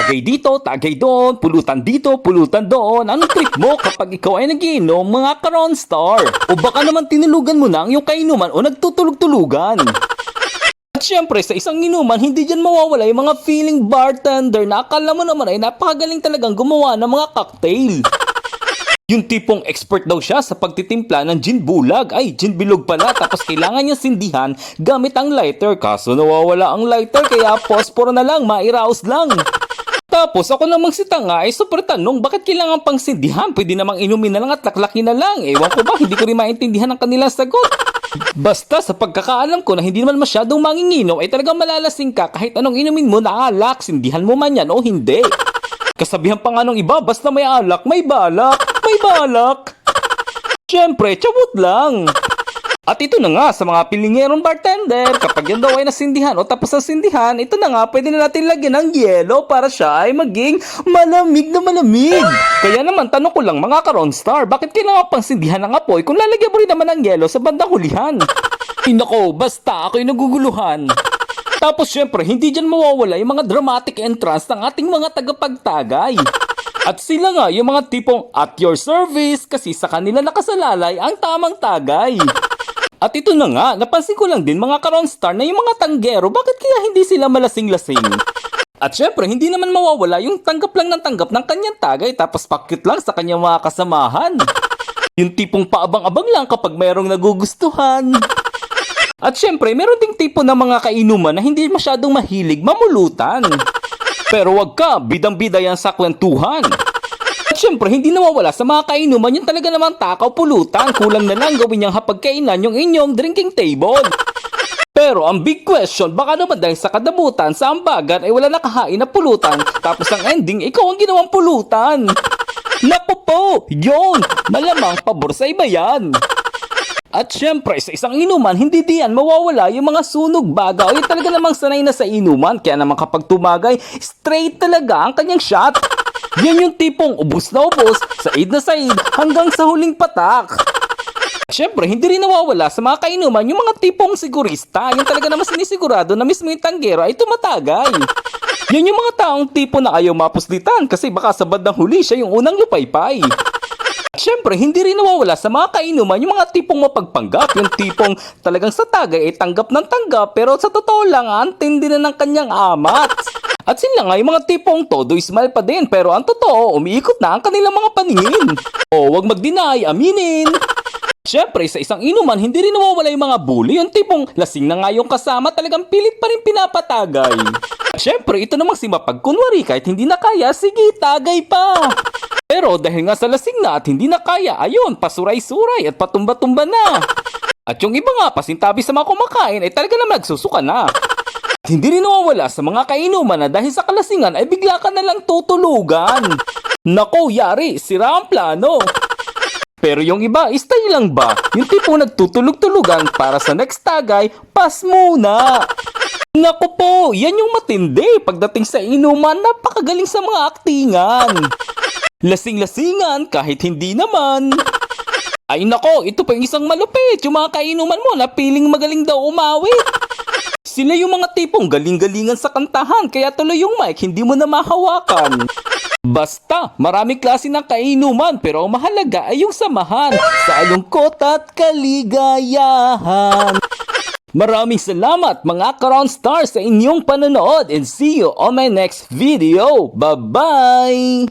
Tagay dito, tagay doon, pulutan dito, pulutan doon. Anong trip mo kapag ikaw ay nagiinom, mga ka-Ronstar? O baka naman tinulugan mo na ang iyong kainuman o nagtutulog-tulugan? At syempre, sa isang inuman, hindi dyan mawawala yung mga feeling bartender na akala mo naman ay napakagaling talagang gumawa ng mga cocktail. Yung tipong expert daw siya sa pagtitimpla ng gin bulag. Ay, gin bilog pala. Tapos kailangan niya sindihan gamit ang lighter. Kaso nawawala ang lighter kaya posporo na lang, mairaos lang. Tapos ako namang si Tanga ay super tanong, bakit kailangan pang sindihan? Pwede namang inumin na lang at laklakin na lang. Ewan ko ba, hindi ko rin maintindihan ang kanilang sagot. Basta sa pagkakaalam ko na hindi naman masyadong manginginom ay talagang malalasing ka kahit anong inumin mo na alak, sindihan mo man yan o hindi. Kasabihan pa nga nung iba, basta may alak, may balak. May balak. Siyempre, tiyabot lang. At ito na nga sa mga pilingerong bartender, kapag yan daw ay nasindihan o tapos ang sindihan, ito na nga, pwede na natin lagyan ng yelo para siya ay maging malamig na malamig. Kaya naman, tanong ko lang mga ka-Ronstar, bakit kailangan pang sindihan ng apoy kung lalagyan mo rin naman ng yelo sa bandang hulihan? Ay nako, basta ako'y naguguluhan. Tapos syempre, hindi dyan mawawala yung mga dramatic entrance ng ating mga tagapagtagay. At sila nga yung mga tipong at your service kasi sa kanila nakasalalay ang tamang tagay. At ito na nga, napansin ko lang din mga ka-Ronstar na yung mga tanggero, bakit kaya hindi sila malasing-lasing? At syempre, hindi naman mawawala yung tanggap lang ng tanggap ng kanyang tagay tapos pakit lang sa kanyang mga kasamahan. Yung tipong paabang-abang lang kapag mayroong nagugustuhan. At syempre, meron ding tipo ng mga kainuman na hindi masyadong mahilig mamulutan. Pero wag ka, bidang-bida yan sa kwentuhan. At syempre, hindi nawawala sa mga kainuman yung talaga namang takaw pulutan. Kulang na lang gawin niyang hapagkainan yung inyong drinking table. Pero ang big question, baka naman dahil sa kadabutan, sa ambagan ay wala nakahain na pulutan. Tapos ang ending, ikaw ang ginawang pulutan. Napo po, yun, malamang pabor sa iba yan. At syempre, sa isang inuman, hindi diyan mawawala yung mga sunog baga o yung talaga namang sanay na sa inuman. Kaya naman kapag tumagay, straight talaga ang kanyang shot. Yan yung tipong ubos na ubos, said na said, hanggang sa huling patak. Syempre, hindi rin nawawala sa mga kainuman yung mga tipong sigurista. Yung talaga naman sinisigurado na mismo yung tanggero ay tumatagay. Yan yung mga taong tipo na ayaw mapuslitan kasi baka sa bandang huli siya yung unang lupaypay. Siyempre, hindi rin nawawala sa mga kainuman yung mga tipong mapagpanggap, yung tipong talagang sa tagay ay tanggap ng tanggap pero sa totoo lang antindi na ng kanyang amat. At sila nga yung mga tipong todo smile pa din pero ang totoo umiikot na ang kanilang mga paningin. O wag mag-deny, aminin. Siyempre, sa isang inuman, hindi rin nawawala yung mga bully, yung tipong lasing na nga yung kasama talagang pilit pa rin pinapatagay. Siyempre, ito namang si mapagkunwari kahit hindi na kaya, sige, tagay pa. Pero dahil nga sa lasing na at hindi na kaya, ayun, pasuray-suray at patumba-tumba na. At yung iba nga, pasintabi sa mga kumakain ay talaga naman nagsusuka na. At hindi rin nawawala sa mga kainuman na dahil sa kalasingan ay bigla ka na lang tutulugan. Nako, yari, sira ang plano. Pero yung iba, style lang ba? Yung tipo nagtutulog-tulugan para sa next tagay, pass muna. Naku po, yan yung matindi. Pagdating sa inuman, napakagaling sa mga aktingan. Lasing-lasingan kahit hindi naman. Ay nako, ito pa yung isang malupit. Yung mga kainuman mo na piling magaling daw umawit. Sila yung mga tipong galing-galingan sa kantahan kaya tuloy yung mic hindi mo na mahawakan. Basta, maraming klase ng kainuman pero ang mahalaga ay yung samahan sa alungkot at kaligayahan. Maraming salamat mga ka-Ronstar sa inyong panonood and see you on my next video. Bye-bye!